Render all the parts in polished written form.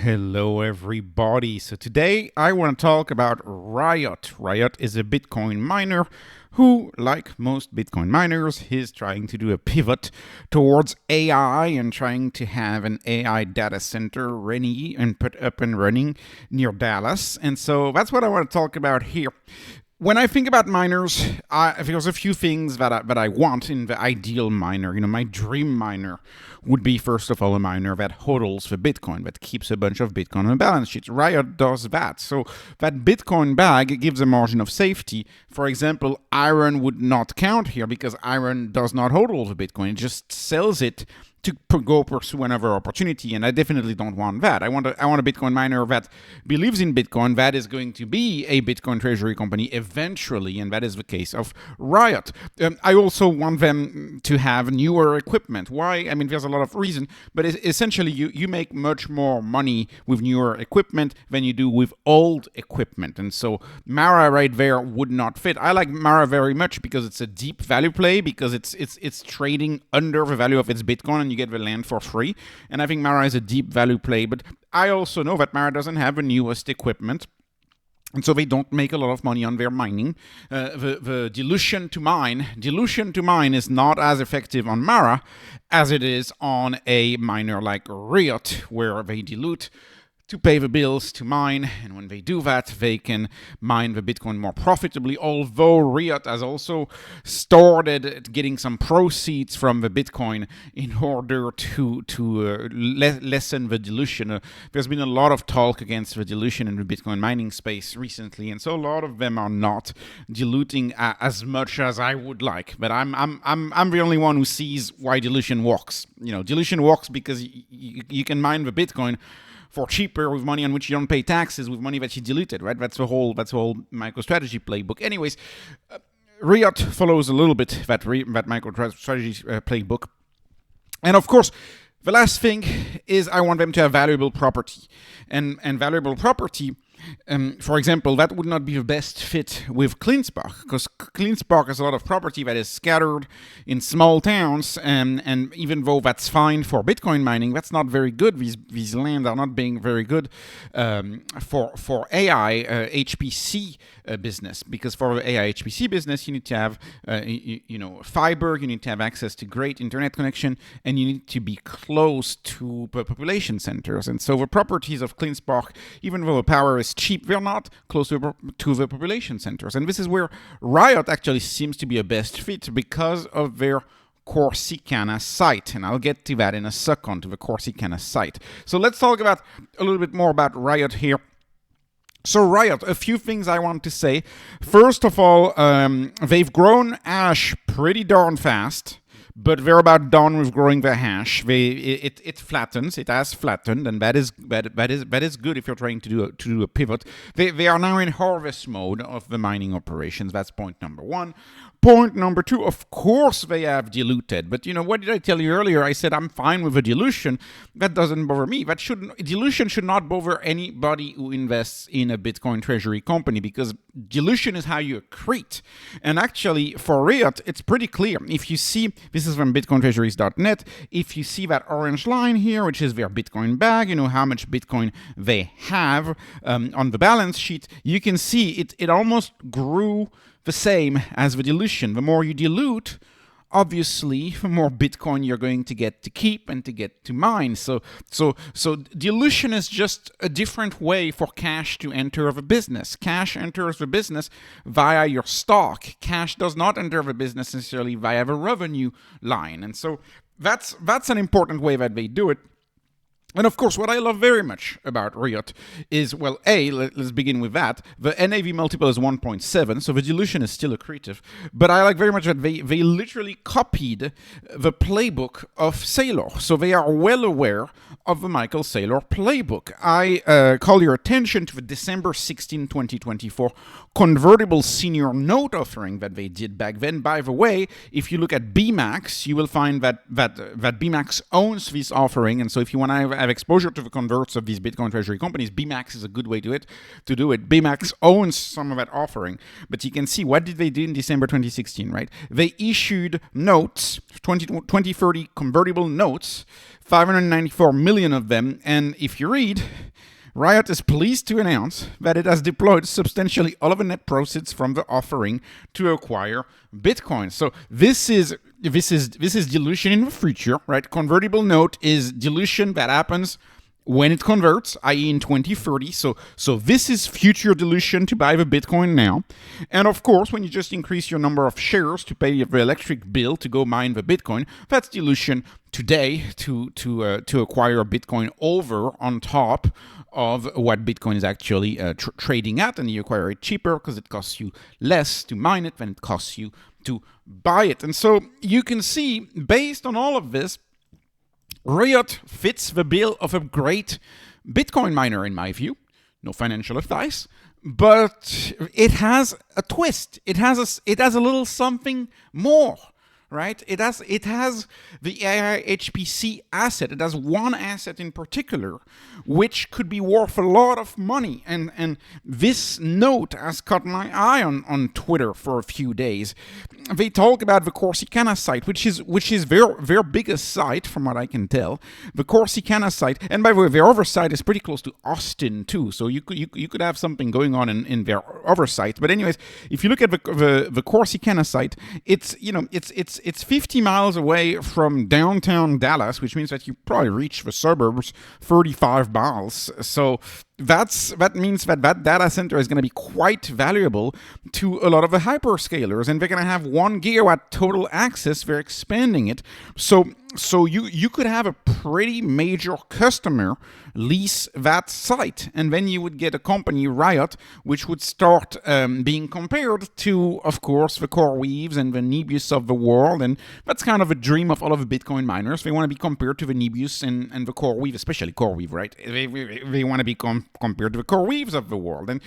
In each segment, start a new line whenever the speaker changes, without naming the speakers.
Hello, everybody. So today I want to talk about Riot. Riot is a Bitcoin miner who, like most Bitcoin miners, is trying to do a pivot towards AI and trying to have an AI data center ready and put up and running near Dallas. And so that's what I want to talk about here. When I think about miners, there's a few things that I want in the ideal miner. My dream miner would be, first of all, a miner that hodls the Bitcoin, that keeps a bunch of Bitcoin on a balance sheet. Riot does that. So that Bitcoin bag gives a margin of safety. For example, Iron would not count here because Iron does not hodl the Bitcoin. It just sells it to go pursue another opportunity, and I definitely don't want that. I want a Bitcoin miner that believes in Bitcoin, that is going to be a Bitcoin treasury company eventually, and that is the case of Riot. I also want them to have newer equipment. Why? I mean, there's a lot of reason, but essentially you make much more money with newer equipment than you do with old equipment, and so Mara right there would not fit. I like Mara very much because it's a deep value play, because it's trading under the value of its Bitcoin, and you get the land for free. And I think Mara is a deep value play, but I also know that Mara doesn't have the newest equipment, and so they don't make a lot of money on their mining. The dilution to mine is not as effective on Mara as it is on a miner like Riot, where they dilute to pay the bills to mine, and when they do that, they can mine the Bitcoin more profitably, although Riot has also started getting some proceeds from the Bitcoin in order to lessen the dilution. There's been a lot of talk against the dilution in the Bitcoin mining space recently, and so a lot of them are not diluting as much as I would like, but I'm the only one who sees why dilution works. Dilution works because you can mine the Bitcoin for cheaper with money on which you don't pay taxes, with money that you diluted, right? That's the whole MicroStrategy playbook. Anyways, Riot follows a little bit that MicroStrategy playbook. And of course, the last thing is I want them to have valuable property. And valuable property, for example, that would not be the best fit with CleanSpark, because CleanSpark has a lot of property that is scattered in small towns, and even though that's fine for Bitcoin mining, that's not very good. These lands are not being very good for AI HPC business, because for the AI HPC business, you need to have fiber, you need to have access to great internet connection, and you need to be close to population centers. And so the properties of CleanSpark, even though the power is cheap, they're not close to the population centers. And this is where Riot actually seems to be a best fit because of their Corsicana site, and I'll get to that in a second, to the Corsicana site. So let's talk about a little bit more about Riot here. So Riot, a few things I want to say. First of all, they've grown hash pretty darn fast, but they're about done with growing the hash. It flattens. It has flattened, and that is good if you're trying to do a pivot. They are now in harvest mode of the mining operations. That's point number one. Point number two, of course they have diluted, but what did I tell you earlier? I said I'm fine with a dilution. That doesn't bother me. Dilution should not bother anybody who invests in a Bitcoin treasury company, because dilution is how you accrete. And actually, for Riot, it's pretty clear. If you see, this is from bitcointreasuries.net, if you see that orange line here, which is their Bitcoin bag, how much Bitcoin they have on the balance sheet, you can see it almost grew the same as the dilution. The more you dilute, obviously, the more Bitcoin you're going to get to keep and to get to mine. So dilution is just a different way for cash to enter the business. Cash enters the business via your stock. Cash does not enter the business necessarily via the revenue line. And so that's an important way that they do it. And of course, what I love very much about Riot is, well, let's begin with that. The NAV multiple is 1.7, so the dilution is still accretive. But I like very much that they literally copied the playbook of Saylor. So they are well aware of the Michael Saylor playbook. I call your attention to the December 16, 2024 convertible senior note offering that they did back then. By the way, if you look at BMAX, you will find that BMAX owns this offering. And so if you want to have exposure to the converts of these Bitcoin treasury companies, BMax is a good way to do it. BMax owns some of that offering. But you can see, what did they do in December 2016, right? They issued notes, 2030 convertible notes, 594 million of them. And if you read, Riot is pleased to announce that it has deployed substantially all of the net proceeds from the offering to acquire Bitcoin. So this is dilution in the future, right? Convertible note is dilution that happens when it converts, i.e. in 2030. So this is future dilution to buy the Bitcoin now. And of course, when you just increase your number of shares to pay the electric bill to go mine the Bitcoin, that's dilution today to acquire Bitcoin over on top of what Bitcoin is actually trading at, and you acquire it cheaper because it costs you less to mine it than it costs you to buy it. And so you can see, based on all of this, Riot fits the bill of a great Bitcoin miner, in my view. No financial advice, but it has a twist. It has a little something more. Right? It has the AI HPC asset. It has one asset in particular, which could be worth a lot of money. And this note has caught my eye on Twitter for a few days. They talk about the Corsicana site, which is their biggest site, from what I can tell. The Corsicana site, and by the way, their other site is pretty close to Austin too. So you could have something going on in their other site. But anyways, if you look at the Corsicana site, it's 50 miles away from downtown Dallas, which means that you probably reach the suburbs 35 miles. So that means that data center is going to be quite valuable to a lot of the hyperscalers, and they're going to have 1 gigawatt total access. They're expanding it. So you could have a pretty major customer lease that site, and then you would get a company, Riot, which would start being compared to, of course, the CoreWeaves and the Nebius of the world. And that's kind of a dream of all of the Bitcoin miners. They want to be compared to the Nebius and the CoreWeave, especially CoreWeave, right? They want to be compared to the CoreWeaves of the world. And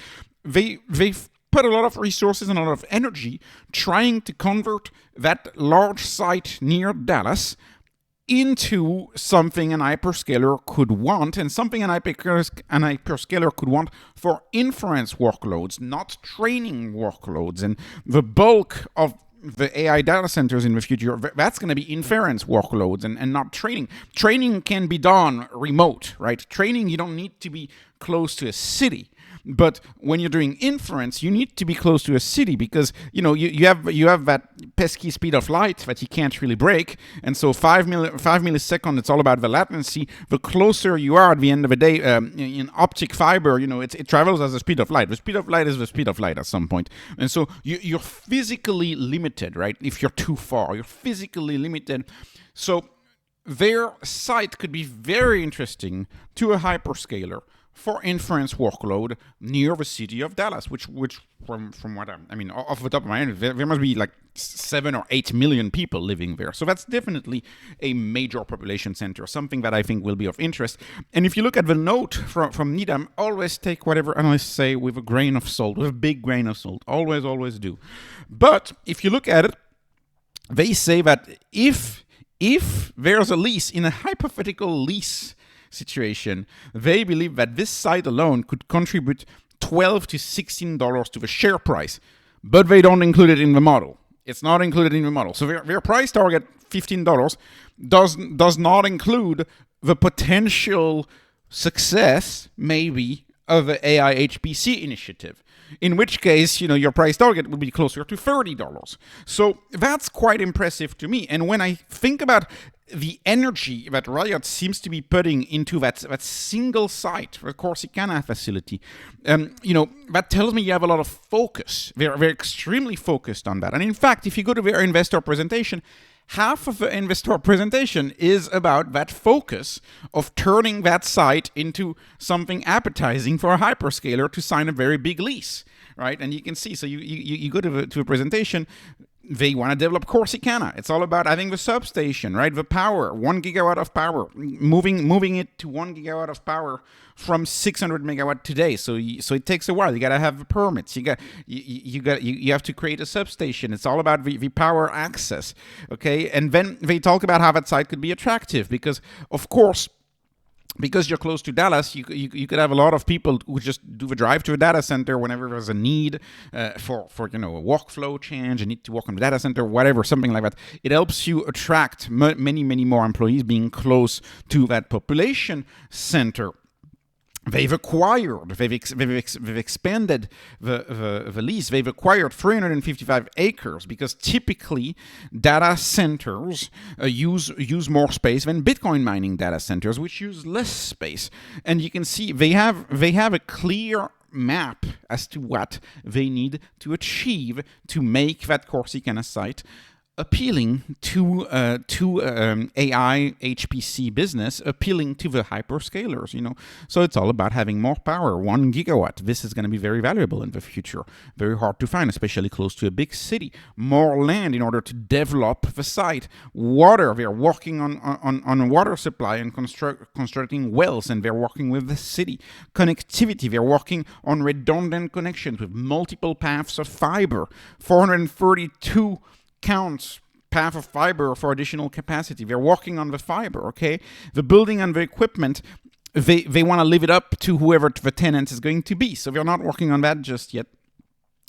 they've put a lot of resources and a lot of energy trying to convert that large site near Dallas into something an hyperscaler could want, and something an hyperscaler could want for inference workloads, not training workloads. And the bulk of the AI data centers in the future, that's going to be inference workloads and not training. Training can be done remote, right? Training, you don't need to be close to a city. But when you're doing inference, you need to be close to a city, because you have that pesky speed of light that you can't really break. And so 5 milliseconds, it's all about the latency. The closer you are at the end of the day, in optic fiber, it travels as the speed of light. The speed of light is the speed of light at some point. And so you're physically limited, right? If you're too far, you're physically limited. So their site could be very interesting to a hyperscaler for inference workload near the city of Dallas, which from what I mean, off the top of my head, there must be like 7 or 8 million people living there. So that's definitely a major population center, something that I think will be of interest. And if you look at the note from Needham, always take whatever analysts say with a grain of salt, with a big grain of salt. Always do. But if you look at it, they say that if there's a lease, in a hypothetical lease situation, they believe that this site alone could contribute $12 to $16 to the share price, but they don't include it in the model. It's not included in the model. So their price target, $15, does not include the potential success, maybe, of the AI HPC initiative. In which case, your price target would be closer to $30. So that's quite impressive to me. And when I think about the energy that Riot seems to be putting into that single site, the Corsicana facility, that tells me you have a lot of focus. They're extremely focused on that. And in fact, if you go to their investor presentation, half of the investor presentation is about that focus of turning that site into something appetizing for a hyperscaler to sign a very big lease, right? And you can see, so you go to a presentation, they want to develop Corsicana. It's all about, I think, the substation, right? The power, 1 gigawatt of power, moving it to 1 gigawatt of power from 600 megawatt today. So it takes a while. You got to have the permits. You have to create a substation. It's all about the power access, okay? And then they talk about how that site could be attractive because, of course, because you're close to Dallas, you could have a lot of people who just do the drive to a data center whenever there's a need for a workflow change, a need to work on the data center, whatever, something like that. It helps you attract many more employees being close to that population center. They've acquired, they've expanded the lease. They've acquired 355 acres because typically data centers use more space than Bitcoin mining data centers, which use less space. And you can see they have a clear map as to what they need to achieve to make that Corsicana site appealing to AI HPC business, appealing to the hyperscalers, So it's all about having more power, 1 gigawatt. This is going to be very valuable in the future. Very hard to find, especially close to a big city. More land in order to develop the site. Water, they're working on a water supply and constructing wells, and they're working with the city. Connectivity, they're working on redundant connections with multiple paths of fiber. 432 counts path of fiber for additional capacity. They're working on the fiber, okay? The building and the equipment, they want to leave it up to whoever the tenant is going to be. So they're not working on that just yet.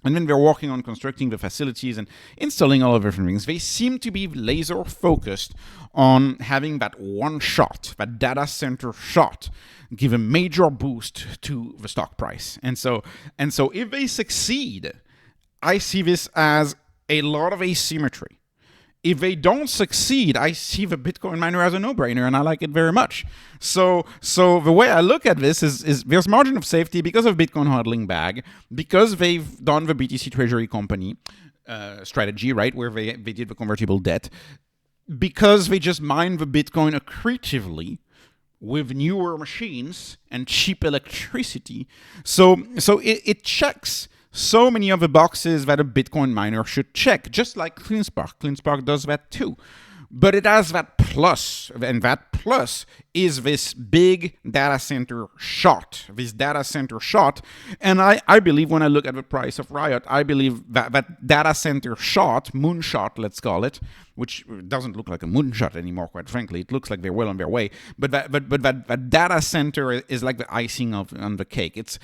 And then they're working on constructing the facilities and installing all of the different things. They seem to be laser focused on having that one shot, that data center shot, give a major boost to the stock price. And so if they succeed, I see this as a lot of asymmetry. If they don't succeed, I see the Bitcoin miner as a no-brainer, and I like it very much. So the way I look at this is there's margin of safety because of Bitcoin hodling bag, because they've done the BTC treasury company strategy, right, where they did the convertible debt, because they just mine the Bitcoin accretively with newer machines and cheap electricity. So it checks so many of the boxes that a Bitcoin miner should check, just like CleanSpark. CleanSpark does that too. But it has that plus, and that plus is this big data center shot, And I believe when I look at the price of Riot, I believe that data center shot, moonshot, let's call it, which doesn't look like a moonshot anymore, quite frankly. It looks like they're well on their way. But that data center is like the icing on the cake. It's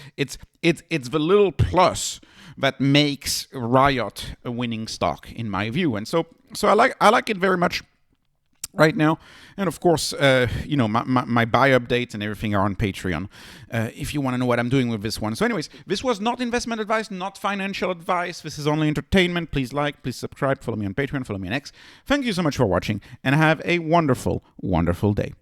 the little plus that makes Riot a winning stock, in my view. And so I like it very much right now. And of course, my buy updates and everything are on Patreon if you want to know what I'm doing with this one. So anyways, this was not investment advice, not financial advice. This is only entertainment. Please like, please subscribe, follow me on Patreon, follow me on X. Thank you so much for watching, and have a wonderful, wonderful day.